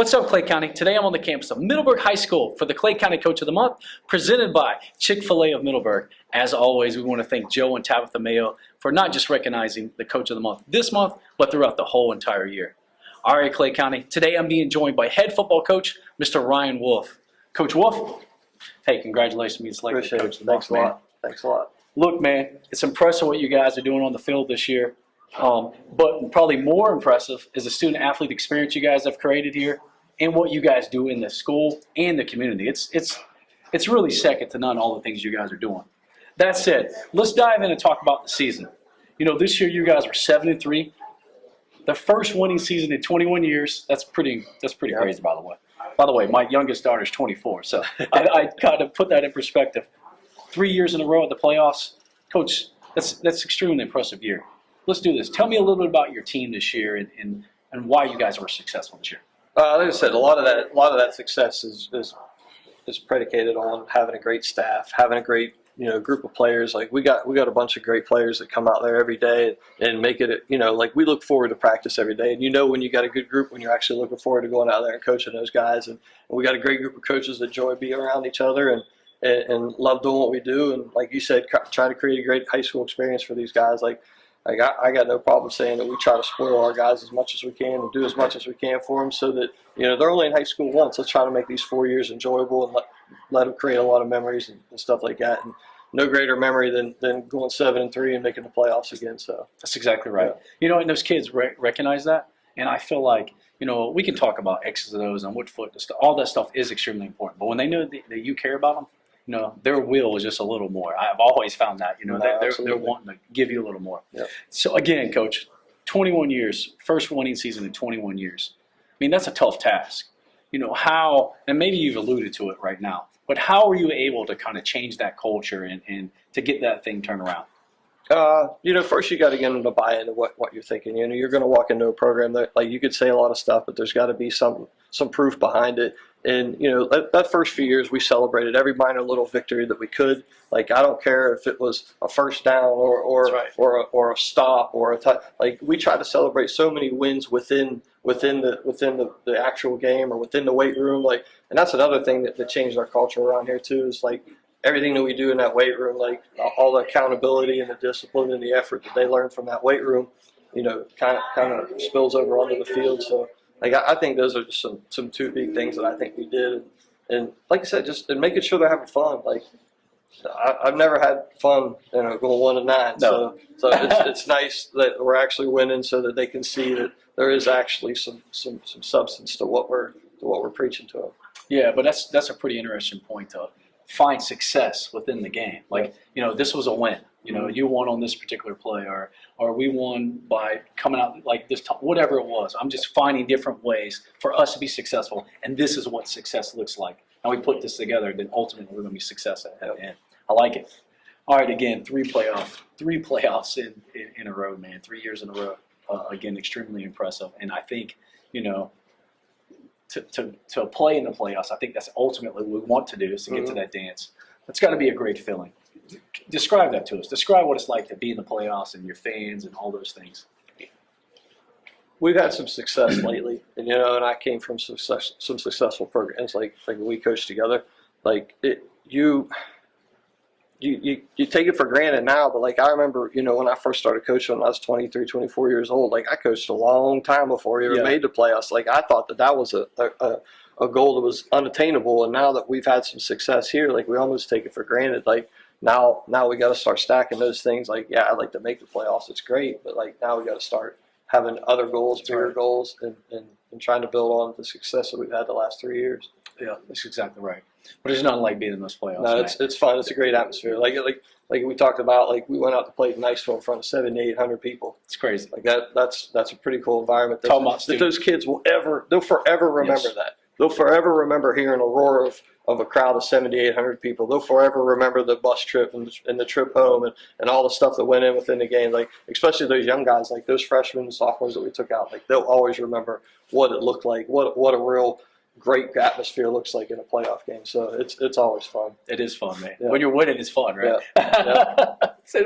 What's up, Clay County? Today I'm on the campus of Middleburg High School for the Clay County Coach of the Month, presented by Chick-fil-A of Middleburg. As always, we want to thank Joe and Tabitha Mayo for not just recognizing the Coach of the Month this month, but throughout the whole entire year. All right, Clay County, today I'm being joined by head football coach, Mr. Ryan Wolfe. Coach Wolfe, hey, congratulations on being selected Coach of the Month, man. Thanks a lot. Look, man, it's impressive what you guys are doing on the field this year. But probably more impressive is the student-athlete experience you guys have created here and what you guys do in the school and the community. It's really second to none, all the things you guys are doing. That said, let's dive in and talk about the season. You know, this year you guys are 7-3. The first winning season in 21 years. That's pretty crazy, by the way. By the way, my youngest daughter is 24, so I kind of put that in perspective. 3 years in a row at the playoffs. Coach, that's extremely impressive year. Let's do this. Tell me a little bit about your team this year and why you guys were successful this year. Like I said, a lot of that success is predicated on having a great staff, having a great group of players. Like we got a bunch of great players that come out there every day and make it. Like we look forward to practice every day. And when you got a good group, when you're actually looking forward to going out there and coaching those guys. And we got a great group of coaches that enjoy being around each other and love doing what we do. And like you said, trying to create a great high school experience for these guys. I got no problem saying that we try to spoil our guys as much as we can and do as much as we can for them so that, they're only in high school once. Let's try to make these 4 years enjoyable and let them create a lot of memories and stuff like that. And no greater memory than going 7-3 and making the playoffs again. So that's exactly right. Yeah. And those kids recognize that. And I feel like, we can talk about X's and O's and what foot, all that stuff is extremely important. But when they know that you care about them, their will is just a little more. I've always found that, they're wanting to give you a little more. Yep. So again, Coach, 21 years, first winning season in 21 years. I mean, that's a tough task. How, and maybe you've alluded to it right now, but how are you able to kind of change that culture and to get that thing turned around? First you got to get them to buy into what you're thinking. You're going to walk into a program that, like, you could say a lot of stuff, but there's got to be some proof behind it. And, that first few years we celebrated every minor little victory that we could. Like, I don't care if it was a first down or a stop or a touch. Like, we try to celebrate so many wins within the actual game or within the weight room. Like, and that's another thing that changed our culture around here too, is like everything that we do in that weight room, like all the accountability and the discipline and the effort that they learn from that weight room, kind of spills over onto the field. So, like, I think those are just some two big things that I think we did. And like I said, just making sure they're having fun. Like, I've never had fun, going 1-9. No. So it's nice that we're actually winning, so that they can see that there is actually some substance to what we're preaching to them. Yeah, but that's a pretty interesting point to find success within the game. Like, this was a win. You won on this particular play, or we won by coming out like this time, whatever it was. I'm just finding different ways for us to be successful, and this is what success looks like. And we put this together, then ultimately we're going to be successful at the end. I like it. All right, again, three playoffs in a row, man. 3 years in a row. Again, extremely impressive. And I think, to play in the playoffs, I think that's ultimately what we want to do, is to get to that dance. It's got to be a great feeling. Describe that to us. Describe what it's like to be in the playoffs and your fans and all those things. We've had some success lately, and and I came from some successful programs like we coached together. Like, you take it for granted now, but like I remember, when I first started coaching when I was 23, 24 years old, like I coached a long time before we ever made the playoffs. Like, I thought that was a goal that was unattainable, and now that we've had some success here, like, we almost take it for granted. Like, now we got to start stacking those things. Like, yeah, I'd like to make the playoffs. It's great, but like now we got to start having other goals, bigger goals, and trying to build on the success that we've had the last 3 years. Yeah, that's exactly right. But it's not like being in those playoffs. No, it's fun. It's a great atmosphere. Like we talked about. Like, we went out to play in Niceville in front of 700 to 800 people. It's crazy. Like that's a pretty cool environment. That those kids they'll forever remember that. They'll forever remember hearing a roar of a crowd of 700 to 800 people. They'll forever remember the bus trip and the trip home and all the stuff that went in within the game. Like, especially those young guys, like those freshmen and sophomores that we took out. Like, they'll always remember what it looked like. What a real great atmosphere looks like in a playoff game. So it's always fun. It is fun, man. Yeah. When you're winning, it's fun, right?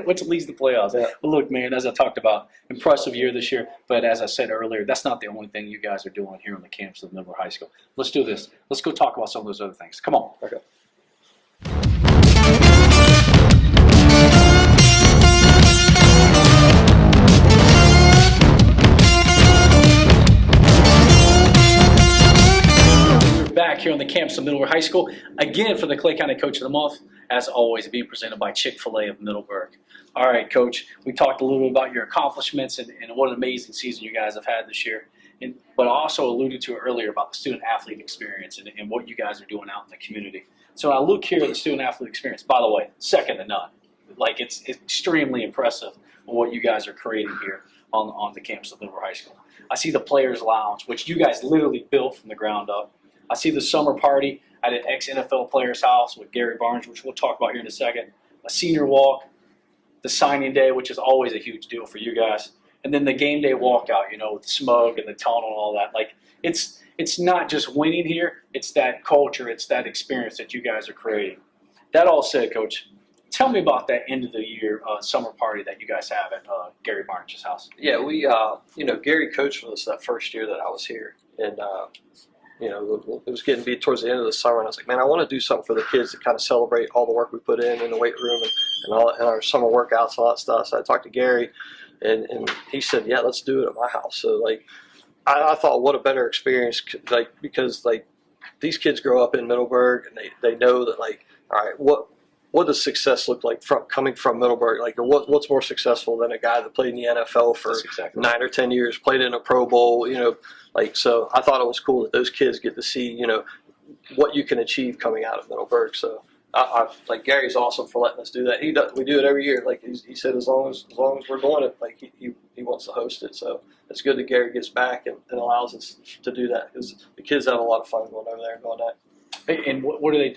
Which leads to playoffs. Yeah. Well, look, man, as I talked about, impressive year this year. But as I said earlier, that's not the only thing you guys are doing here on the campus of Middle High School. Let's do this. Let's go talk about some of those other things. Come on. Okay. Back here on the campus of Middleburg High School, again for the Clay County Coach of the Month, as always, being presented by Chick-fil-A of Middleburg. All right, Coach, we talked a little bit about your accomplishments and what an amazing season you guys have had this year, but I also alluded to it earlier about the student-athlete experience and what you guys are doing out in the community. So when I look here at the student-athlete experience, by the way, second to none. Like, it's extremely impressive what you guys are creating here on the campus of Middleburg High School. I see the Players Lounge, which you guys literally built from the ground up. I see the summer party at an ex-NFL player's house with Gary Barnes, which we'll talk about here in a second. A senior walk, the signing day, which is always a huge deal for you guys. And then the game day walkout, with the smug and the tunnel and all that. Like, it's not just winning here. It's that culture. It's that experience that you guys are creating. That all said, Coach, tell me about that end of the year summer party that you guys have at Gary Barnes' house. Yeah, we, Gary coached with us that first year that I was here. And, it was getting to be towards the end of the summer, and I was like, man, I want to do something for the kids to kind of celebrate all the work we put in the weight room and our summer workouts and all that stuff. So I talked to Gary, and he said, yeah, let's do it at my house. So, I thought, what a better experience, because these kids grow up in Middleburg, and they know that, all right, what does success look like coming from Middleburg? Or what's more successful than a guy that played in the NFL for exactly 9 or 10 years, played in a Pro Bowl, so I thought it was cool that those kids get to see, what you can achieve coming out of Middleburg. So Gary's awesome for letting us do that. We do it every year. He said, as long as we're doing it, he wants to host it. So it's good that Gary gets back and allows us to do that, because the kids have a lot of fun going over there and doing that. And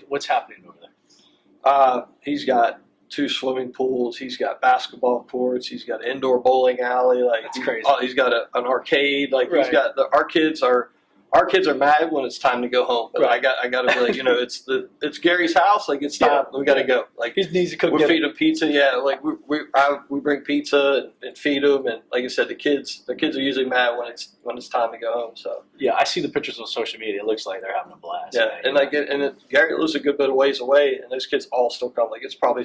what's happening over there? He's got 2 swimming pools. He's got basketball courts. He's got an indoor bowling alley. That's crazy. He's got an arcade. Right. He's got our kids are mad when it's time to go home. But Right. I got to be it's Gary's house. It's time. We got to go. He needs to cook. We feed him pizza. Yeah, we bring pizza and feed them. And like I said, the kids are usually mad when it's time to go home. So Yeah, I see the pictures on social media. It looks like they're having a blast. yeah, and Gary lives a good bit of ways away, and those kids all still come. It's probably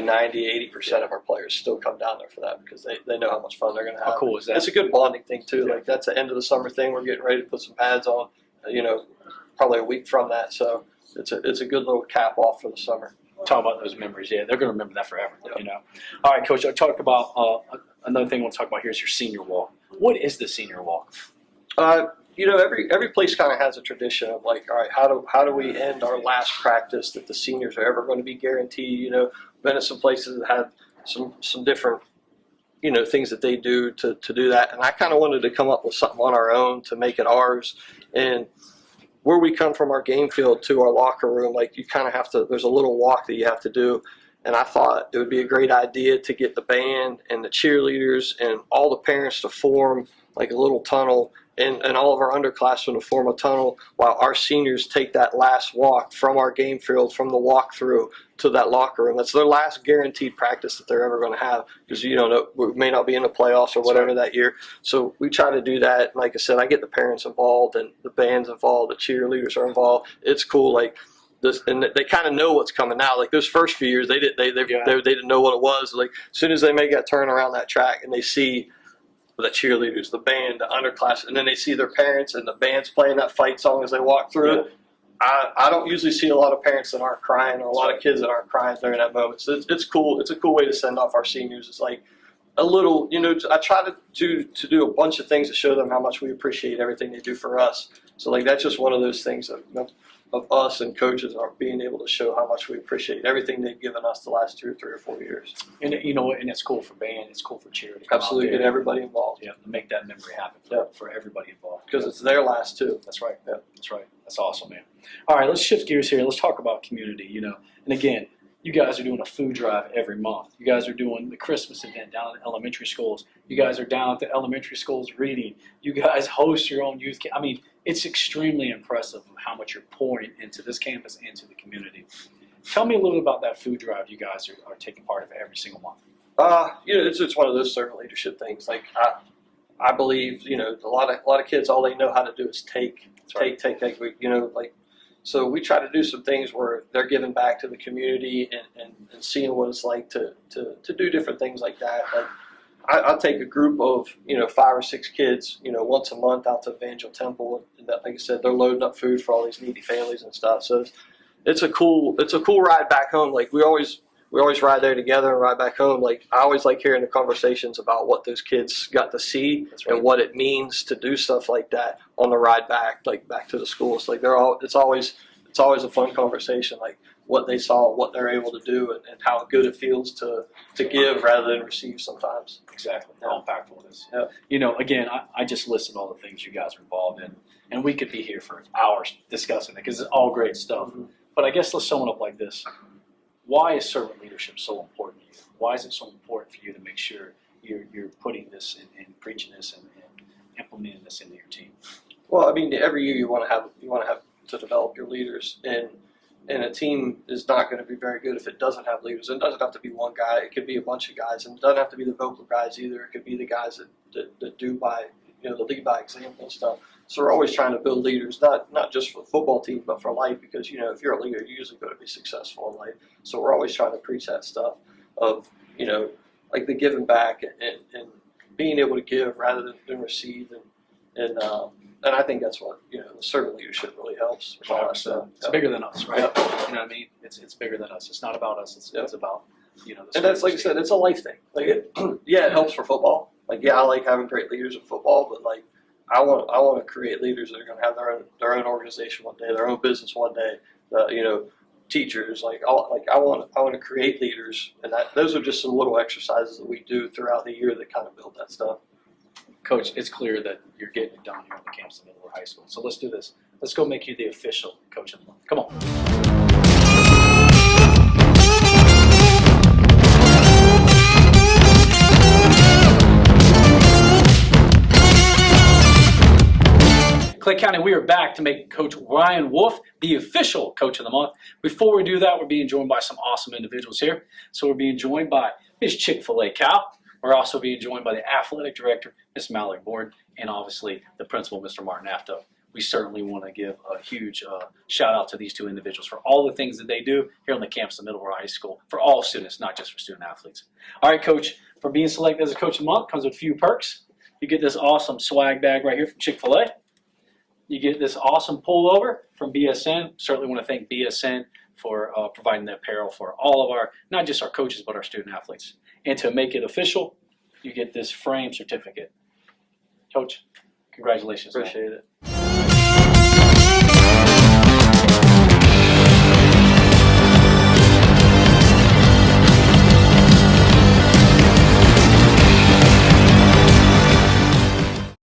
90-80% of our players still come down there for that, because they know how much fun they're going to have. How cool is that? It's a good bonding thing too. Yeah. That's the end of the summer thing. We're getting ready to put some pads on. Probably a week from that. So it's a good little cap off for the summer. Talk about those memories. Yeah, they're going to remember that forever. All right, Coach. I talked about another thing I want to talk about here is your senior walk. What is the senior walk? Every place kind of has a tradition of all right, how do we end our last practice that the seniors are ever going to be guaranteed? Been at some places that had some different, things that they do to do that, and I kind of wanted to come up with something on our own to make it ours. And where we come from our game field to our locker room, you kind of have to. There's a little walk that you have to do. And I thought it would be a great idea to get the band and the cheerleaders and all the parents to form a little tunnel, and all of our underclassmen to form a tunnel, while our seniors take that last walk from our game field, from the walkthrough to that locker room. That's their last guaranteed practice that they're ever going to have, because you don't know, we may not be in the playoffs or whatever that year. So we try to do that. Like I said, I get the parents involved and the band's involved, the cheerleaders are involved. It's cool. And they kind of know what's coming now. Those first few years, they didn't know what it was. As soon as they make that turn around that track and they see the cheerleaders, the band, the underclass, and then they see their parents and the band's playing that fight song as they walk through it. I don't usually see a lot of parents that aren't crying, or a lot of kids that aren't crying during that moment. So it's cool. It's a cool way to send off our seniors. It's a little, I try to do a bunch of things to show them how much we appreciate everything they do for us. So that's just one of those things of us and coaches are being able to show how much we appreciate everything they've given us the last 2 or 3 or 4 years. And and it's cool for band, it's cool for charity. Absolutely, get everybody involved. Yeah, to make that memory happen for everybody involved. Because it's their last too. That's right. Yeah. That's right. That's awesome, man. All right, let's shift gears here. Let's talk about community. And again, you guys are doing a food drive every month. You guys are doing the Christmas event down at elementary schools. You guys are down at the elementary schools reading. You guys host your own youth camp. It's extremely impressive how much you're pouring into this campus and to the community. Tell me a little bit about that food drive you guys are taking part of every single month. It's one of those servant leadership things. Like I believe, a lot of kids, all they know how to do is take. So we try to do some things where they're giving back to the community and seeing what it's like to do different things like that. Like I'll take a group of 5 or 6 kids once a month out to Evangel Temple, and that, like I said, they're loading up food for all these needy families and stuff. So it's a cool ride back home. Like we always ride there together and ride back home. Like I always like hearing the conversations about what those kids got to see and what it means to do stuff like that on the ride back, like back to the school. It's like it's always a fun conversation, like what they saw, what they're able to do, and how good it feels to give rather than receive sometimes. Exactly. How impactful it is. Yeah. Again, I just listed all the things you guys are involved in, and we could be here for hours discussing it because it's all great stuff. Mm-hmm. But I guess let's sum it up like this. Why is servant leadership so important to you? Why is it so important for you to make sure you're putting this and preaching this and implementing this into your team? Well, I mean, every year you want to have to develop your leaders, and a team is not going to be very good if it doesn't have leaders. And it doesn't have to be one guy; it could be a bunch of guys, and it doesn't have to be the vocal guys either. It could be the guys that do by the lead by example and stuff. So we're always trying to build leaders, not just for the football team, but for life. Because if you're a leader, you're usually going to be successful in life. So we're always trying to preach that stuff of like the giving back and being able to give rather than receive, and I think that's what the servant leadership really helps. It's bigger than us, right? Yep. You know what I mean? It's bigger than us. It's not about us. It's about the and that's, like I said, it's a life thing. Like it helps for football. Like I like having great leaders in football, but like I want to create leaders that are going to have their own organization one day, their own business one day. Teachers, I want to create leaders, and those are just some little exercises that we do throughout the year that kind of build that stuff. Coach, it's clear that you're getting it done here on the campus of Middleborough High School. So let's do this. Let's go make you the official coach of the month. Come on. Clay County, we are back to make Coach Ryan Wolfe the official coach of the month. Before we do that, we're being joined by some awesome individuals here. So we're being joined by Miss Chick-fil-A Cal. We're also being joined by the athletic director, Miss Mallory Board, and obviously the principal, Mr. Martin Afto. We certainly want to give a huge shout out to these two individuals for all the things that they do here on the campus of Middleborough High School for all students, not just for student athletes. All right, Coach, for being selected as a coach of the month comes with a few perks. You get this awesome swag bag right here from Chick-fil-A. You get this awesome pullover from BSN. Certainly want to thank BSN for providing the apparel for all of our, not just our coaches, but our student athletes. And to make it official, you get this frame certificate. Coach, congratulations. Appreciate it.